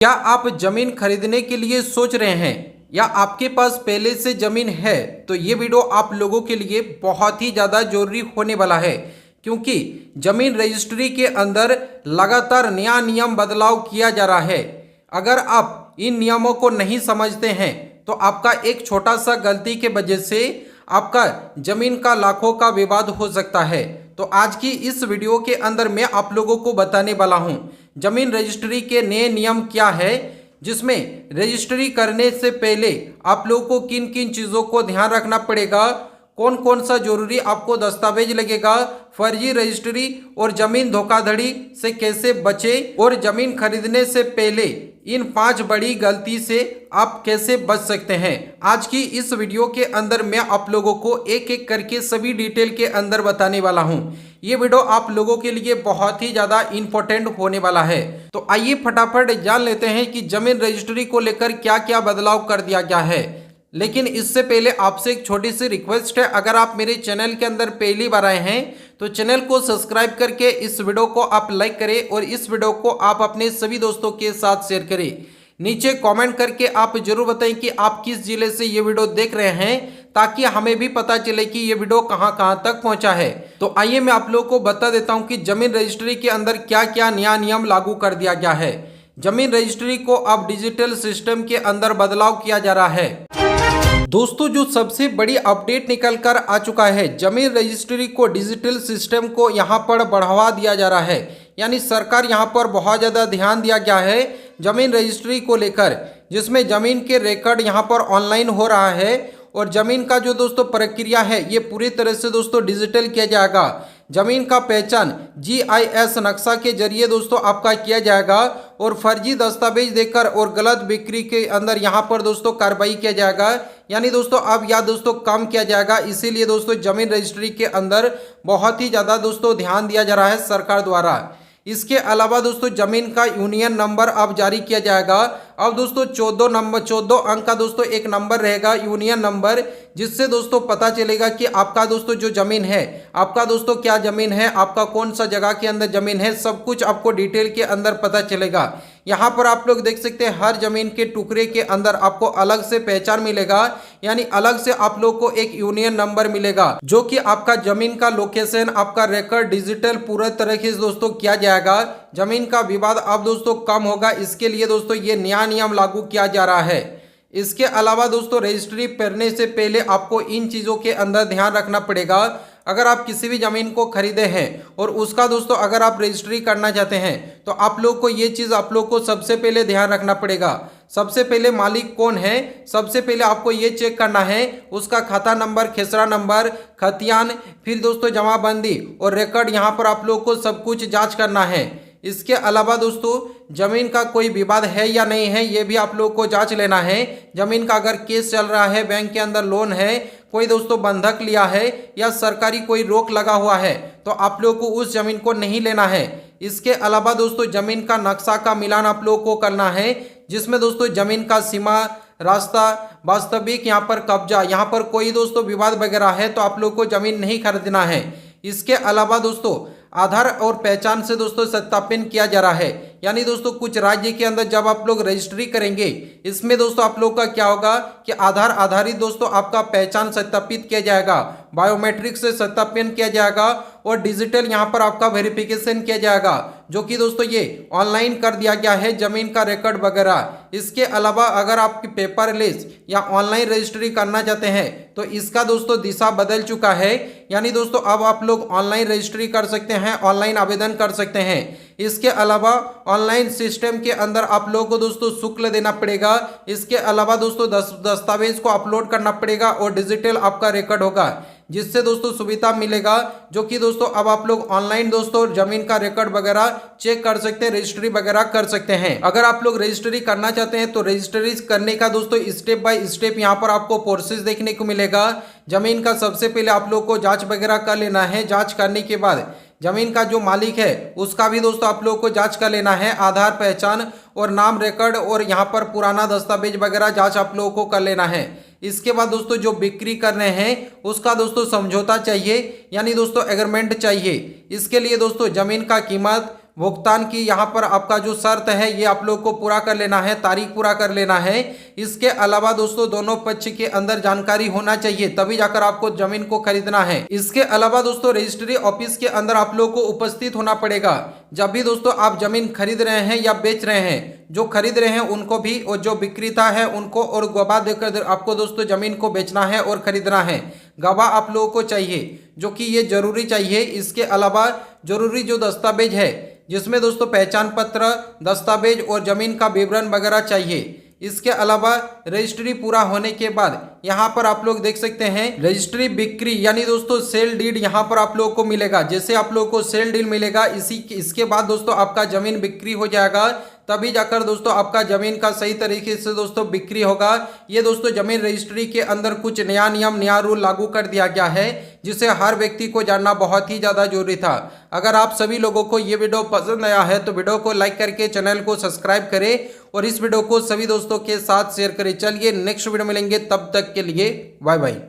क्या आप जमीन खरीदने के लिए सोच रहे हैं या आपके पास पहले से जमीन है तो ये वीडियो आप लोगों के लिए बहुत ही ज़्यादा जरूरी होने वाला है, क्योंकि जमीन रजिस्ट्री के अंदर लगातार नया नियम बदलाव किया जा रहा है। अगर आप इन नियमों को नहीं समझते हैं तो आपका एक छोटा सा गलती के वजह से आपका जमीन का लाखों का विवाद हो सकता है। तो आज की इस वीडियो के अंदर मैं आप लोगों को बताने वाला हूं जमीन रजिस्ट्री के नए नियम क्या है, जिसमें रजिस्ट्री करने से पहले आप लोगों को किन किन चीज़ों को ध्यान रखना पड़ेगा, कौन कौन सा जरूरी आपको दस्तावेज लगेगा, फर्जी रजिस्ट्री और जमीन धोखाधड़ी से कैसे बचे और जमीन खरीदने से पहले इन 5 बड़ी गलती से आप कैसे बच सकते हैं। आज की इस वीडियो के अंदर मैं आप लोगों को एक एक करके सभी डिटेल के अंदर बताने वाला हूं। ये वीडियो आप लोगों के लिए बहुत ही ज़्यादा इंपॉर्टेंट होने वाला है। तो आइए फटाफट जान लेते हैं कि जमीन रजिस्ट्री को लेकर क्या क्या बदलाव कर दिया गया है। लेकिन इससे पहले आपसे एक छोटी सी रिक्वेस्ट है, अगर आप मेरे चैनल के अंदर पहली बार आए हैं तो चैनल को सब्सक्राइब करके इस वीडियो को आप लाइक करें और इस वीडियो को आप अपने सभी दोस्तों के साथ शेयर करें। नीचे कमेंट करके आप जरूर बताएं कि आप किस जिले से ये वीडियो देख रहे हैं, ताकि हमें भी पता चले कि ये वीडियो कहां कहां तक पहुंचा है। तो आइए मैं आप लोगों को बता देता हूं कि जमीन रजिस्ट्री के अंदर क्या क्या नया नियम लागू कर दिया गया है। जमीन रजिस्ट्री को अब डिजिटल सिस्टम के अंदर बदलाव किया जा रहा है। दोस्तों, जो सबसे बड़ी अपडेट निकल कर आ चुका है, जमीन रजिस्ट्री को डिजिटल सिस्टम को यहाँ पर बढ़ावा दिया जा रहा है। यानी सरकार यहाँ पर बहुत ज़्यादा ध्यान दिया गया है जमीन रजिस्ट्री को लेकर, जिसमें जमीन के रिकॉर्ड यहाँ पर ऑनलाइन हो रहा है और जमीन का जो दोस्तों प्रक्रिया है ये पूरी तरह से दोस्तों डिजिटल किया जाएगा। जमीन का पहचान GIS नक्शा के जरिए दोस्तों आपका किया जाएगा और फर्जी दस्तावेज देकर और गलत बिक्री के अंदर यहाँ पर दोस्तों कार्रवाई किया जाएगा। यानी दोस्तों अब यह दोस्तों कम किया जाएगा। इसीलिए दोस्तों जमीन रजिस्ट्री के अंदर बहुत ही ज़्यादा दोस्तों ध्यान दिया जा रहा है सरकार द्वारा। इसके अलावा दोस्तों जमीन का यूनियन नंबर अब जारी किया जाएगा। अब दोस्तों 14 अंक का दोस्तों एक नंबर रहेगा, यूनियन नंबर, जिससे दोस्तों पता चलेगा कि आपका दोस्तों जो जमीन है, आपका दोस्तों क्या जमीन है, आपका कौन सा जगह के अंदर जमीन है, सब कुछ आपको डिटेल के अंदर पता चलेगा। यहाँ पर आप लोग देख सकते हैं हर जमीन के टुकड़े के अंदर आपको अलग से पहचान मिलेगा। यानी अलग से आप लोग को एक यूनियन नंबर मिलेगा, जो कि आपका जमीन का लोकेशन, आपका रिकॉर्ड डिजिटल पूरा तरीके से दोस्तों किया जाएगा। जमीन का विवाद अब दोस्तों कम होगा। इसके लिए दोस्तों ये नया नियम लागू किया जा रहा है। इसके अलावा दोस्तों रजिस्ट्री करने से पहले आपको इन चीज़ों के अंदर ध्यान रखना पड़ेगा। अगर आप किसी भी ज़मीन को खरीदे हैं और उसका दोस्तों अगर आप रजिस्ट्री करना चाहते हैं तो आप लोग को ये चीज़ आप लोग को सबसे पहले ध्यान रखना पड़ेगा। सबसे पहले मालिक कौन है, सबसे पहले आपको ये चेक करना है उसका खाता नंबर, खेसरा नंबर, खतियान, फिर दोस्तों जमाबंदी और रिकॉर्ड, यहाँ पर आप लोग को सब कुछ जाँच करना है। इसके अलावा दोस्तों जमीन का कोई विवाद है या नहीं है ये भी आप लोग को जांच लेना है। जमीन का अगर केस चल रहा है, बैंक के अंदर लोन है, कोई दोस्तों बंधक लिया है या सरकारी कोई रोक लगा हुआ है, तो आप लोग को उस जमीन को नहीं लेना है। इसके अलावा दोस्तों जमीन का नक्शा का मिलान आप लोग को करना है, जिसमें दोस्तों जमीन का सीमा, रास्ता, वास्तविक यहाँ पर कब्जा, यहाँ पर कोई दोस्तों विवाद वगैरह है तो आप लोग को जमीन नहीं खरीदना है। इसके अलावा दोस्तों आधार और पहचान से दोस्तों सत्यापन किया जा रहा है। यानी दोस्तों कुछ राज्य के अंदर जब आप लोग रजिस्ट्री करेंगे, इसमें दोस्तों आप लोग का क्या होगा कि आधार आधारित दोस्तों आपका पहचान सत्यापित किया जाएगा, बायोमेट्रिक से सत्यापन किया जाएगा और डिजिटल यहाँ पर आपका वेरिफिकेशन किया जाएगा, जो कि दोस्तों ये ऑनलाइन कर दिया गया है जमीन का रिकॉर्ड वगैरह। इसके अलावा अगर आप पेपरलेस या ऑनलाइन रजिस्ट्री करना चाहते हैं तो इसका दोस्तों दिशा बदल चुका है। यानी दोस्तों अब आप लोग ऑनलाइन रजिस्ट्री कर सकते हैं, ऑनलाइन आवेदन कर सकते हैं। इसके अलावा ऑनलाइन सिस्टम के अंदर आप लोगों को दोस्तों शुल्क देना पड़ेगा। इसके अलावा दोस्तों दस्तावेज को अपलोड करना पड़ेगा और डिजिटल आपका रिकॉर्ड होगा, जिससे दोस्तों सुविधा मिलेगा, जो कि दोस्तों अब आप लोग ऑनलाइन दोस्तों जमीन का रिकॉर्ड वगैरह चेक कर सकते हैं, रजिस्ट्री वगैरह कर सकते हैं। अगर आप लोग रजिस्ट्री करना चाहते हैं तो रजिस्ट्री करने का दोस्तों स्टेप बाय स्टेप यहाँ पर आपको प्रोसेस देखने को मिलेगा। जमीन का सबसे पहले आप लोग को जांच वगैरह कर लेना है। जांच करने के बाद जमीन का जो मालिक है उसका भी दोस्तों आप लोग को जांच कर लेना है, आधार, पहचान और नाम, रिकॉर्ड और यहाँ पर पुराना दस्तावेज वगैरह जांच आप लोगों को कर लेना है। इसके बाद दोस्तों जो बिक्री कर रहे हैं उसका दोस्तों समझौता चाहिए, यानी दोस्तों एग्रीमेंट चाहिए। इसके लिए दोस्तों जमीन का कीमत, भुगतान की यहाँ पर आपका जो शर्त है ये आप लोग को पूरा कर लेना है, तारीख पूरा कर लेना है। इसके अलावा दोस्तों दोनों पक्ष के अंदर जानकारी होना चाहिए, तभी जाकर आपको जमीन को खरीदना है। इसके अलावा दोस्तों रजिस्ट्री ऑफिस के अंदर आप लोग को उपस्थित होना पड़ेगा जब भी दोस्तों आप जमीन खरीद रहे हैं या बेच रहे हैं। जो खरीद रहे हैं उनको भी और जो विक्रेता है उनको और गवाह देकर आपको दोस्तों जमीन को बेचना है और खरीदना है। गवाह आप लोगों को चाहिए, जो कि ये जरूरी चाहिए। इसके अलावा जरूरी जो दस्तावेज है जिसमें दोस्तों पहचान पत्र, दस्तावेज और जमीन का विवरण वगैरह चाहिए। इसके अलावा रजिस्ट्री पूरा होने के बाद यहाँ पर आप लोग देख सकते हैं रजिस्ट्री बिक्री यानी दोस्तों सेल डीड यहाँ पर आप लोगों को मिलेगा। जैसे आप लोगों को सेल डीड मिलेगा इसके बाद दोस्तों आपका जमीन बिक्री हो जाएगा, तभी जाकर दोस्तों आपका जमीन का सही तरीके से दोस्तों बिक्री होगा। ये दोस्तों जमीन रजिस्ट्री के अंदर कुछ नया नियम, नया रूल लागू कर दिया गया है, जिसे हर व्यक्ति को जानना बहुत ही ज़्यादा जरूरी था। अगर आप सभी लोगों को ये वीडियो पसंद आया है तो वीडियो को लाइक करके चैनल को सब्सक्राइब करें और इस वीडियो को सभी दोस्तों के साथ शेयर करें। चलिए नेक्स्ट वीडियो मिलेंगे, तब तक के लिए बाय बाय।